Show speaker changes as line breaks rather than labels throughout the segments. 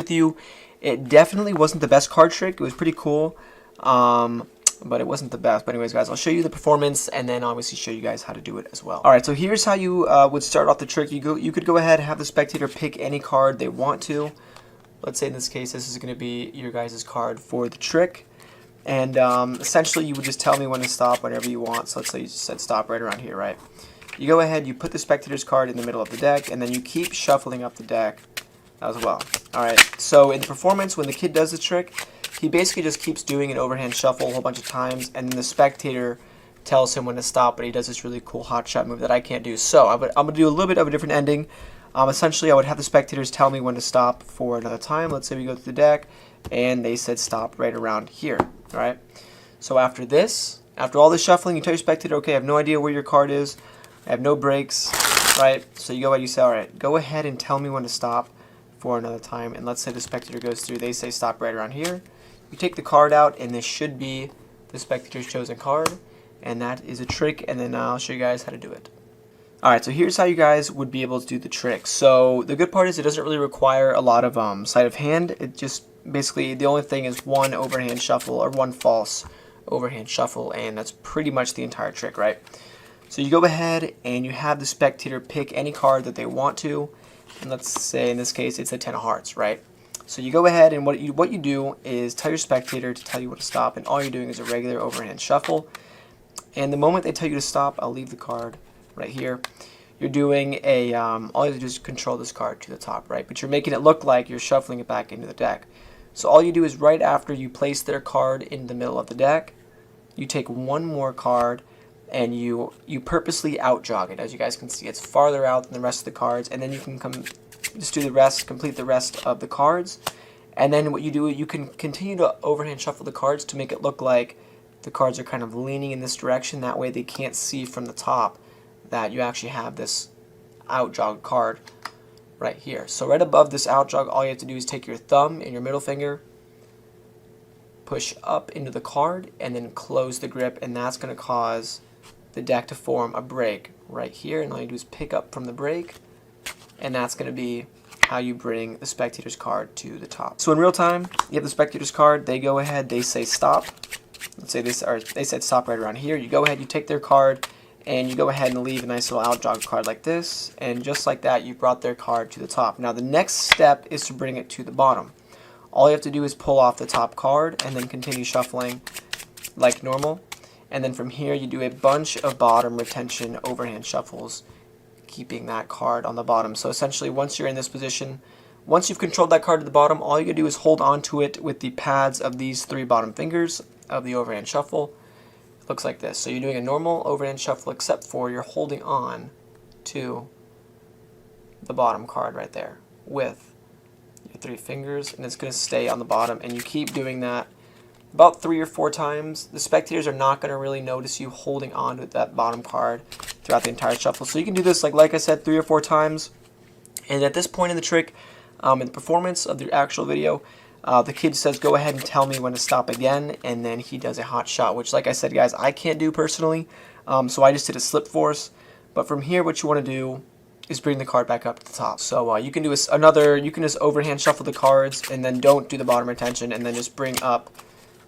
with you, it definitely wasn't the best card trick. It was pretty cool, but it wasn't the best. But anyways, guys, I'll show you the performance and then obviously show you guys how to do it as well. All right, so here's how you would start off the trick. You could go ahead and have the spectator pick any card they want to. Let's say in this case, this is going to be your guys' card for the trick. And essentially, you would just tell me when to stop whenever you want. So let's say you just said stop right around here, right? You go ahead, you put the spectator's card in the middle of the deck, and then you keep shuffling up the deck as well. Alright, so in the performance, when the kid does the trick, he basically just keeps doing an overhand shuffle a whole bunch of times, and then the spectator tells him when to stop, but he does this really cool hot shot move that I can't do. So I'm going to do a little bit of a different ending. Essentially, I would have the spectators tell me when to stop for another time. Let's say we go through the deck, and they said stop right around here. Alright, so after this, after all this shuffling, you tell your spectator, okay, I have no idea where your card is. I have no breaks, right? So you go ahead, you say, all right, go ahead and tell me when to stop for another time. And let's say the spectator goes through, they say stop right around here. You take the card out, and this should be the spectator's chosen card. And that is a trick, and then I'll show you guys how to do it. All right, so here's how you guys would be able to do the trick. So the good part is it doesn't really require a lot of sleight of hand. It just basically, the only thing is one overhand shuffle or one false overhand shuffle, and that's pretty much the entire trick, right? So you go ahead and you have the spectator pick any card that they want to, and let's say in this case it's a 10 of hearts, right? So you go ahead and what you do is tell your spectator to tell you when to stop, and all you're doing is a regular overhand shuffle. And the moment they tell you to stop, I'll leave the card right here. You're doing a all you have to do is control this card to the top, right? But you're making it look like you're shuffling it back into the deck. So all you do is right after you place their card in the middle of the deck, you take one more card and you purposely out jog it. As you guys can see, it's farther out than the rest of the cards, and then you can just do the rest, complete the rest of the cards. And then what you do, you can continue to overhand shuffle the cards to make it look like the cards are kind of leaning in this direction. That way they can't see from the top that you actually have this out jog card right here. So right above this out jog, all you have to do is take your thumb and your middle finger, push up into the card, and then close the grip, and that's going to cause the deck to form a break right here. And all you do is pick up from the break, and that's going to be how you bring the spectator's card to the top. So in real time, you have the spectator's card, they go ahead, they say stop. Let's say they said stop right around here. You go ahead, you take their card, and you go ahead and leave a nice little out jog card like this, and just like that, you brought their card to the top. Now the next step is to bring it to the bottom. All you have to do is pull off the top card and then continue shuffling like normal. And then from here, you do a bunch of bottom retention overhand shuffles, keeping that card on the bottom. So essentially, once you're in this position, once you've controlled that card to the bottom, all you gotta do is hold on to it with the pads of these 3 bottom fingers of the overhand shuffle. It looks like this. So you're doing a normal overhand shuffle, except for you're holding on to the bottom card right there with your 3 fingers, and it's gonna stay on the bottom, and you keep doing that about 3 or 4 times. The spectators are not going to really notice you holding on to that bottom card throughout the entire shuffle. So you can do this, like I said, 3 or 4 times. And at this point in the trick, in the performance of the actual video, the kid says, go ahead and tell me when to stop again. And then he does a hot shot, which, like I said, guys, I can't do personally. So I just did a slip force. But from here, what you want to do is bring the card back up to the top. So you can do you can just overhand shuffle the cards, and then don't do the bottom retention, and then just bring up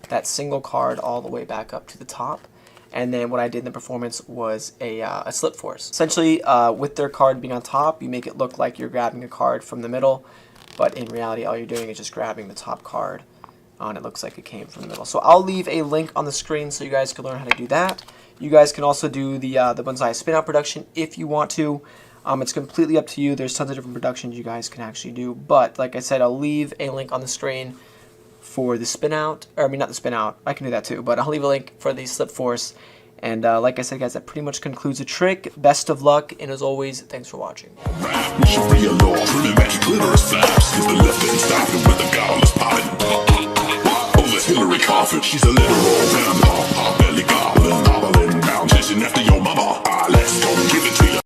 that single card all the way back up to the top. And then what I did in the performance was a slip force. Essentially, with their card being on top, you make it look like you're grabbing a card from the middle, but in reality, all you're doing is just grabbing the top card, and it looks like it came from the middle. So I'll leave a link on the screen so you guys can learn how to do that. You guys can also do the Bonsai spin out production if you want to. It's completely up to you. There's tons of different productions you guys can actually do, but like I said, I'll leave a link on the screen for the spin out, or I mean not the spin out, I can do that too, but I'll leave a link for the slip force. And like I said, guys, that pretty much concludes the trick. Best of luck, and as always, thanks for watching. Hillary Coffin, she's a